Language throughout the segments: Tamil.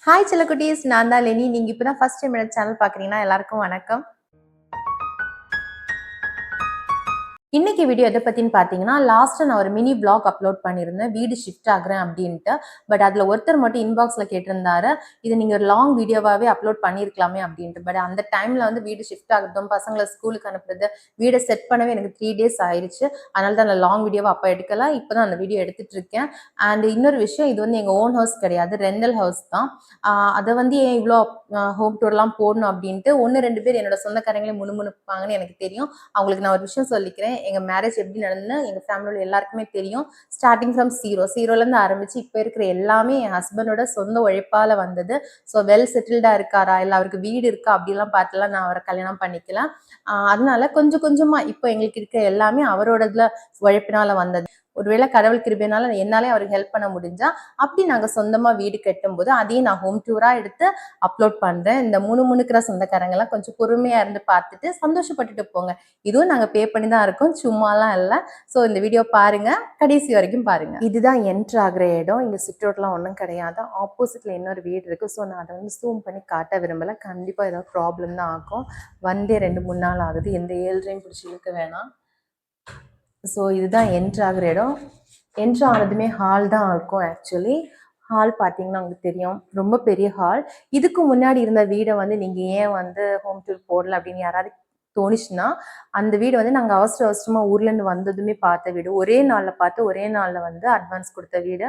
ஹாய் செல்லக்குட்டீஸ், நான் தான் லெனி. நீங்கள் இப்போ தான் ஃபஸ்ட் டைம் என்னோட சேனல் பார்க்குறீங்கன்னா எல்லாருக்கும் வணக்கம். இன்னைக்கு வீடியோ எதை பற்றின்னு பார்த்தீங்கன்னா, லாஸ்ட்டாக நான் ஒரு மினி பிளாக் அப்லோட் பண்ணியிருந்தேன், வீடு ஷிஃப்ட் ஆகுறேன் அப்படின்ட்டு. பட் அதில் ஒருத்தர் மட்டும் இன்பாக்ஸில் கேட்டிருந்தாரு, இதை நீங்கள் ஒரு லாங் வீடியோவாகவே அப்லோட் பண்ணியிருக்கலாமே அப்படின்ட்டு. பட் அந்த டைமில் வந்து வீடு ஷிஃப்ட் ஆகுறதும் பசங்களை ஸ்கூலுக்கு அனுப்புறது, வீடை செட் பண்ணவே எனக்கு 3 days ஆயிடுச்சு. அதனால தான் நான் லாங் வீடியோவை அப்போ எடுக்கல. இப்போ தான் அந்த வீடியோ எடுத்துகிட்டு இருக்கேன். அண்ட் இன்னொரு விஷயம், இது வந்து எங்கள் ஓன் ஹவுஸ் கிடையாது, ரெண்டல் ஹவுஸ் தான். அதை வந்து ஏன் இவ்வளோ ஹோம் டூர்லாம் போடணும் அப்படின்ட்டு 1-2 பேர் என்னோட சொந்தக்காரங்களே முணுமுணுப்பாங்கன்னு எனக்கு தெரியும். அவங்களுக்கு நான் ஒரு விஷயம் சொல்லிக்கிறேன். எங்கள் மேரேஜ் எப்படி நடந்துன்னு எங்கள் ஃபேமிலியில் எல்லாருக்குமே தெரியும். ஸ்டார்டிங் ஃப்ரம் ஜீரோலேருந்து ஆரம்பித்து இப்போ இருக்கிற எல்லாமே என் ஹஸ்பண்டோட சொந்த உழைப்பால் வந்தது. ஸோ வெல் செட்டில்டாக இருக்காரா, இல்லை அவருக்கு வீடு இருக்கா அப்படிலாம் பார்த்துலாம் நான் அவரை கல்யாணம் பண்ணிக்கலாம். அதனால கொஞ்சம் கொஞ்சமாக இப்போ எங்களுக்கு இருக்க எல்லாமே அவரோடதுல உழைப்பினால் வந்தது. ஒருவேளை கடவுள் கிருபையினால என்னாலே அவருக்கு ஹெல்ப் பண்ண முடிஞ்சா அப்படி நாங்கள் சொந்தமாக வீடு கட்டும்போது அதையும் நான் ஹோம் டூராக எடுத்து அப்லோட் பண்ணுறேன். இந்த முணுமுணுக்கிற சொந்தக்காரங்கெல்லாம் கொஞ்சம் பொறுமையாக இருந்து பார்த்துட்டு சந்தோஷப்பட்டுட்டு போங்க. இதுவும் நாங்கள் பே பண்ணி தான் இருக்கோம், சும்மாலாம் இல்லை. ஸோ இந்த வீடியோ பாருங்கள், கடைசி வரைக்கும் பாருங்கள். இதுதான் என்ட்ரு ஆகிற இடம். இங்கே சிட்ரோட்லாம் ஒன்றும் கிடையாது. ஆப்போசிட்டில் இன்னொரு வீடு இருக்குது. ஸோ நான் அதை வந்து ஜூம் பண்ணி காட்ட விரும்பலை. கண்டிப்பாக ஏதாவது ப்ராப்ளம் தான் ஆகும். வந்தே 2-3 நாள் ஆகுது. எந்த ஏழ்றையும் பிடிச்சி இழுக்க வேணாம். ஸோ இதுதான் என்ட்ரு ஆகிற இடம். என்ட்ரு ஆனதுமே ஹால் தான் இருக்கும். ஆக்சுவலி ஹால் பார்த்தீங்கன்னா உங்களுக்கு தெரியும், ரொம்ப பெரிய ஹால். இதுக்கு முன்னாடி இருந்த வீடை வந்து நீங்கள் ஏன் வந்து ஹோம் டூர் போடல அப்படின்னு யாராவது தோணுச்சுன்னா, அந்த வீடு வந்து நாங்கள் அவசர அவசரமாக ஊர்லேருந்து வந்ததுமே பார்த்த வீடு. ஒரே நாளில் பார்த்து ஒரே நாளில் வந்து அட்வான்ஸ் கொடுத்த வீடு.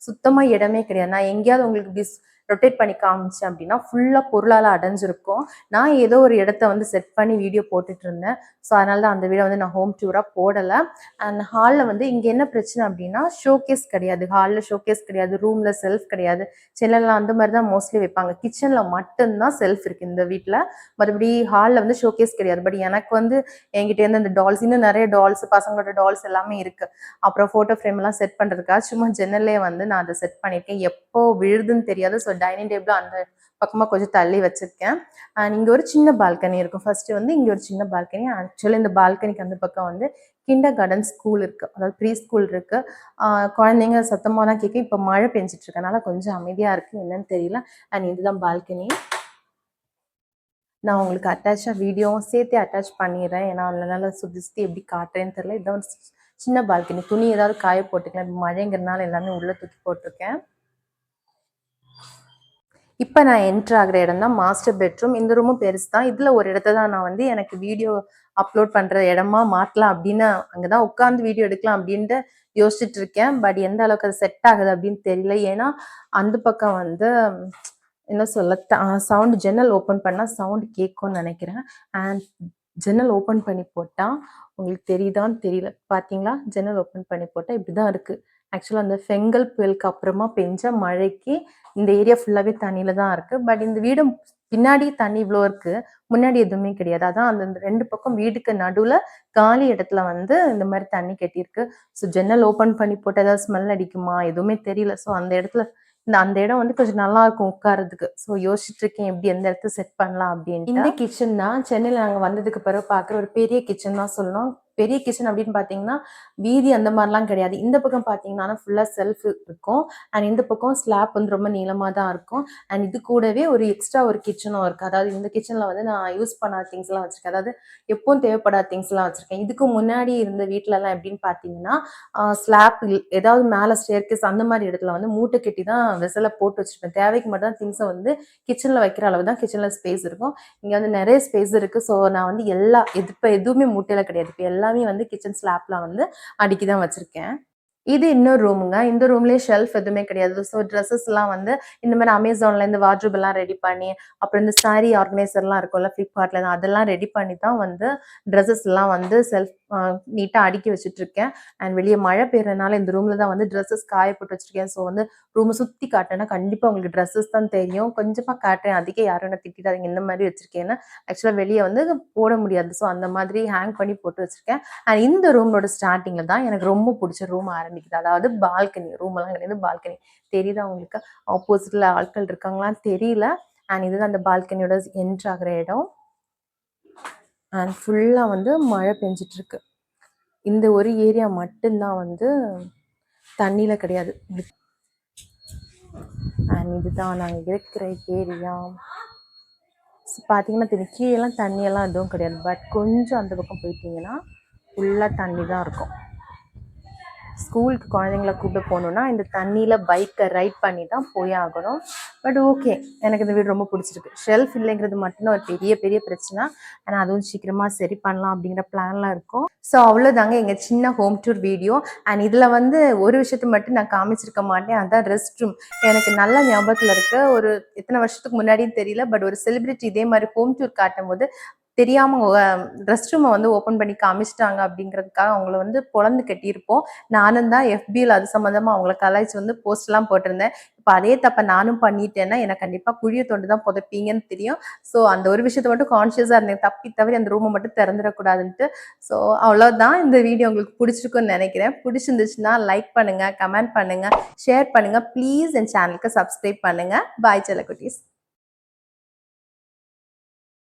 சுத்தமாக இடமே கிடையாது. நான் எங்கேயாவது உங்களுக்கு ரொட்டேட் பண்ணி காமிச்சேன் அப்படின்னா ஃபுல்லாக பொருளால் அடைஞ்சிருக்கும். நான் ஏதோ ஒரு இடத்த வந்து செட் பண்ணி வீடியோ போட்டுட்டு இருந்தேன். ஸோ அதனால தான் அந்த வீடை வந்து நான் ஹோம் டூராக போடலை. அண்ட் ஹாலில் வந்து இங்கே என்ன பிரச்சனை அப்படின்னா, ஷோகேஸ் கிடையாது. ஹாலில் ஷோகேஸ் கிடையாது, ரூமில் செல்ஃப் கிடையாது. செல்லெல்லாம் அந்த மாதிரி தான் மோஸ்ட்லி வைப்பாங்க. கிச்சனில் மட்டும்தான் செல்ஃப் இருக்குது இந்த வீட்டில். மறுபடி ஹாலில் வந்து ஷோகேஸ் கிடையாது. பட் எனக்கு வந்து என்கிட்டேருந்து அந்த டால்ஸ், இன்னும் நிறைய டால்ஸ், பசங்களோட டால்ஸ் எல்லாமே இருக்குது. அப்புறம் ஃபோட்டோ ஃப்ரேம் எல்லாம் செட் பண்ணுறதுக்காக சும்மா ஜன்னல்லே வந்து நான் அதை செட் பண்ணியிருக்கேன். எப்போ விழுதுன்னு தெரியாது. ஸோ டைனிங் டேபிள் அந்த பக்கமாக கொஞ்சம் தள்ளி வச்சுருக்கேன். அண்ட் இங்கே ஒரு சின்ன பால்கனி இருக்கும். ஃபர்ஸ்ட் வந்து இங்கே ஒரு சின்ன பால்கனி. ஆக்சுவலி இந்த பால்கனிக்கு அந்த பக்கம் வந்து கிண்டர் கார்டன் ஸ்கூல் இருக்குது, அதாவது ப்ரீ ஸ்கூல் இருக்குது. குழந்தைங்க சத்தமாக தான் கேட்கும். இப்போ மழை பெஞ்சிட்டு இருக்கனால கொஞ்சம் அமைதியாக இருக்குது, என்னன்னு தெரியல. அண்ட் இதுதான் பால்கனி. நான் உங்களுக்கு அட்டாச்சாக வீடியோவும் சேர்த்து அட்டாச் பண்ணிடுறேன். ஏன்னா அதனால சுற்றி எப்படி காட்டுறேன்னு தெரியல. இதுதான் ஒரு சின்ன பால்கனி. துணி ஏதாவது காய போட்டுக்கலாம். மழைங்கிறதுனால எல்லாமே உள்ளே தூக்கி போட்டிருக்கேன். இப்போ நான் என்ட்ரு ஆகிற இடம் தான் மாஸ்டர் பெட்ரூம். இந்த ரூமும் பெருசு தான். இதில் ஒரு இடத்த தான் நான் வந்து எனக்கு வீடியோ அப்லோட் பண்ணுற இடமா மாற்றலாம் அப்படின்னு, அங்கே தான் உட்காந்து வீடியோ எடுக்கலாம் அப்படின்ட்டு யோசிச்சுட்டு இருக்கேன். பட் எந்த அளவுக்கு அது செட் ஆகுது அப்படின்னு தெரியல. ஏன்னா அந்த பக்கம் வந்து என்ன சொல்ல, சவுண்டு ஜன்னல் ஓப்பன் பண்ணால் சவுண்டு கேட்கும்னு நினைக்கிறேன். அண்ட் ஜன்னல் ஓப்பன் பண்ணி போட்டால் உங்களுக்கு தெரியுதான்னு தெரியல. பார்த்தீங்களா, ஜன்னல் ஓப்பன் பண்ணி போட்டால் இப்படி தான் இருக்குது. ஆக்சுவலாக அந்த செங்கல் புயலுக்கு அப்புறமா பெஞ்ச மழைக்கு இந்த ஏரியா ஃபுல்லாகவே தண்ணியில் தான் இருக்குது. பட் இந்த வீடு பின்னாடி தண்ணி இவ்வளோ இருக்குது, முன்னாடி எதுவுமே கிடையாது. அதான் அந்த 2 பக்கம் வீட்டுக்கு நடுவில் காலி இடத்துல வந்து இந்த மாதிரி தண்ணி கட்டியிருக்கு. ஸோ ஜன்னல் ஓப்பன் பண்ணி போட்டு ஏதாவது ஸ்மெல் அடிக்குமா எதுவுமே தெரியல. ஸோ அந்த இடத்துல அந்த இடம் வந்து கொஞ்சம் நல்லா இருக்கும் உட்கார்றதுக்கு. ஸோ யோசிச்சுட்டு இருக்கேன் எப்படி எந்த இடத்துல செட் பண்ணலாம் அப்படின்ட்டு. இந்த கிச்சன் தான் சென்னையில் நாங்கள் வந்ததுக்கு பிறகு பார்க்குற ஒரு பெரிய கிச்சன் தான் சொல்லணும். பெரிய கிச்சன் அப்படின்னு பார்த்தீங்கன்னா வீதி அந்த மாதிரிலாம் கிடையாது. இந்த பக்கம் பார்த்தீங்கன்னா ஃபுல்லாக செல்ஃப் இருக்கும். அண்ட் இந்த பக்கம் ஸ்லாப் வந்து ரொம்ப நீளமாக தான் இருக்கும். அண்ட் இது கூடவே ஒரு எக்ஸ்ட்ரா ஒரு கிச்சனும் இருக்குது. அதாவது இந்த கிச்சனில் வந்து நான் யூஸ் பண்ணாத திங்ஸ்லாம் வச்சுருக்கேன். அதாவது எப்பவும் தேவைப்படாத திங்ஸ்லாம் வச்சுருக்கேன். இதுக்கு முன்னாடி இருந்த வீட்டிலலாம் எப்படின்னு பார்த்தீங்கன்னா ஸ்லாப் ஏதாவது மேலே ஸ்டேர்கேஸ் அந்த மாதிரி இடத்துல வந்து மூட்டை கட்டி தான் வெசலை போட்டு வச்சுருப்பேன். தேவைக்கு மட்டும் தான் திங்ஸை வந்து கிச்சனில் வைக்கிற அளவு தான் கிச்சனில் ஸ்பேஸ் இருக்கும். இங்கே வந்து நிறைய ஸ்பேஸ் இருக்குது. ஸோ நான் வந்து இப்போ எதுவுமே மூட்டையில் கிடையாது. இப்போ எல்லாமே வந்து கிச்சன் ஸ்லாப்லாம் வந்து அடுக்கி தான் வச்சுருக்கேன். இது இன்னொரு ரூமுங்க. இந்த ரூம்லேயே ஷெல்ஃப் எதுவுமே கிடையாது. ஸோ ட்ரெஸ்ஸஸ்லாம் வந்து இந்த மாதிரி அமேசான்லேருந்து வார்ட்ரோப் எல்லாம் ரெடி பண்ணி, அப்புறம் இந்த சாரீ ஆர்கனைசர்லாம் இருக்கும்ல ஃப்ளிப்கார்ட்ல, அதெல்லாம் ரெடி பண்ணி தான் வந்து ட்ரெஸ்ஸஸ்லாம் வந்து நீட்டாக அடுக்கி வச்சுட்ருக்கேன். அண்ட் வெளியே மழை பெய்யறதுனால இந்த ரூமில் தான் வந்து ட்ரெஸ்ஸஸ் காய போட்டு வச்சுருக்கேன். ஸோ வந்து ரூமை சுற்றி காட்டினேன்னா கண்டிப்பாக உங்களுக்கு ட்ரெஸ்ஸஸ் தான் தெரியும். கொஞ்சமாக காட்டுறேன், அதுக்கே யாரும் என்ன திட்டிடாதீங்க இந்த மாதிரி வச்சுருக்கேன்னு. ஆக்சுவலாக வெளியே வந்து போட முடியாது. ஸோ அந்த மாதிரி ஹேங் பண்ணி போட்டு வச்சுருக்கேன். அண்ட் இந்த ரூமோட ஸ்டார்டிங்கில் தான் எனக்கு ரொம்ப பிடிச்ச ரூம் ஆரம்பிக்குது. அதாவது பால்கனி. ரூமெல்லாம் கிடையாது, பால்கனி. தெரியுதா உங்களுக்கு? ஆப்போசிட்டில் ஆட்கள் இருக்காங்களான்னு தெரியல. அண்ட் இதுதான் அந்த பால்கனியோட என்ட்ரு ஆகிற இடம். அண்ட் ஃபுல்லாக வந்து மழை பெஞ்சிட்ருக்கு. இந்த ஒரு ஏரியா மட்டும்தான் வந்து தண்ணியில் கிடையாது. அண்ட் இதுதான் நாங்கள் இருக்கிற ஏரியா. பார்த்தீங்கன்னா தெரியும், கீழெல்லாம் தண்ணியெல்லாம் எதுவும் கிடையாது. பட் கொஞ்சம் அந்த பக்கம் போயிட்டீங்கன்னா ஃபுல்லாக தண்ணி தான் இருக்கும். ஸ்கூலுக்கு குழந்தைங்கள கூப்பிட்டு போகணுன்னா இந்த தண்ணியில் பைக்கை ரைட் பண்ணி தான் போய் ஆகணும். பட் ஓகே, எனக்கு இந்த வீடு ரொம்ப பிடிச்சிருக்கு. ஷெல்ஃப் இல்லைங்கிறது மட்டும்தான் ஒரு பெரிய பெரிய பிரச்சனை. ஆனால் அதுவும் சீக்கிரமாக சரி பண்ணலாம் அப்படிங்கிற பிளான்லாம் இருக்கும். ஸோ அவ்வளோதாங்க எங்கள் சின்ன ஹோம் டூர் வீடியோ. அண்ட் இதில் வந்து ஒரு விஷயத்தை மட்டும் நான் காமிச்சிருக்க மாட்டேன், அதுதான் ரெஸ்ட் ரூம். எனக்கு நல்ல ஞாபகத்தில் இருக்க ஒரு எத்தனை வருஷத்துக்கு முன்னாடியும் தெரியல, பட் ஒரு செலிபிரிட்டி இதே மாதிரி ஹோம் டூர் காட்டும் போது தெரியாமல் ரெஸ்ட் ரூமை வந்து ஓப்பன் பண்ணி காமிச்சிட்டாங்க அப்படிங்கிறதுக்காக அவங்கள வந்து பொழந்து கட்டியிருப்போம். நானும் தான் எஃபியில் அது சம்மந்தமாக அவங்கள கலாய்ச்சி வந்து போஸ்ட்லாம் போட்டிருந்தேன். இப்போ அதே தப்பை நானும் பண்ணிட்டேன்னா எனக்கு கண்டிப்பாக குழியை தொண்டு தான் புதைப்பீங்கன்னு தெரியும். ஸோ அந்த ஒரு விஷயத்தை மட்டும் கான்ஷியஸாக இருந்தேன், தப்பி தவிர அந்த ரூமை மட்டும் திறந்துடக்கூடாதுன்ட்டு. ஸோ அவ்வளோதான். இந்த வீடியோ உங்களுக்கு பிடிச்சிருக்குன்னு நினைக்கிறேன். பிடிச்சிருந்துச்சுன்னா லைக் பண்ணுங்கள், கமெண்ட் பண்ணுங்கள், ஷேர் பண்ணுங்கள். ப்ளீஸ் என் சேனலுக்கு சப்ஸ்கிரைப் பண்ணுங்கள். பாய் செல்லக்குட்டீஸ்.